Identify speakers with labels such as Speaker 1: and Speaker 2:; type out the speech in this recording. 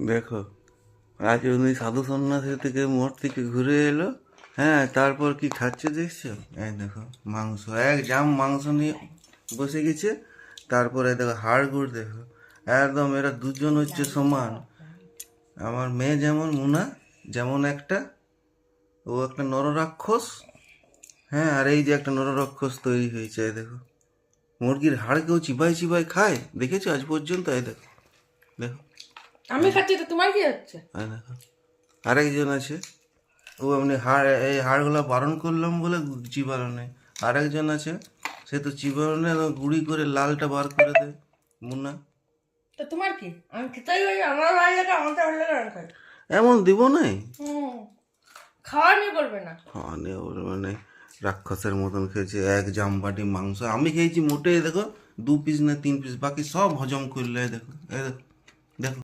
Speaker 1: দেখো, আজ উনি সাধু সন্ন্যাসী থেকে মঠ থেকে ঘুরে এলো। হ্যাঁ, তারপর কি খাচ্ছে দেখছো? এই দেখো, মাংস, এক জাম মাংস নিয়ে বসে গেছে। তারপরে দেখো হাড় গুড়, দেখো একদম এরা দুজন হচ্ছে সমান। আমার মেয়ে যেমন মুনা, যেমন একটা, ও একটা নররাক্ষস। হ্যাঁ, আর এই যে একটা নররাক্ষস তৈরি হয়েছে। এই দেখো, মুরগির হাড় কেউ চিবাই চিবাই খায় দেখেছো আজ পর্যন্ত? এই দেখো, দেখো,
Speaker 2: আমি খাচ্ছি তো তোমার কি হচ্ছে?
Speaker 1: এই দেখো, আরেকজন আছে, ও এমনি হাড়, এই হাড়গুলো বারণ করলাম বলে চিবানো নেই। আরেকজন আছে, সে তো চিবানো নেই, একদম গুঁড়ি করে লালটা বার করে দেয়। মুন্না,
Speaker 2: তো তোমার কি? আমি খেতেই পারি, আমার ভালো লাগে, আমার ভালো লাগে আমি খাই।
Speaker 1: এমন দিব নাই।
Speaker 2: হুম, খাওয়া নিয়ে করবে না।
Speaker 1: মানে রাক্ষসের মতন খেয়েছে, এক জামবাটি মাংস। আমি খেয়েছি মোটে দেখো 2 পিস না 3 পিস, বাকি সব হজম করলে। এই দেখো, এই দেখো,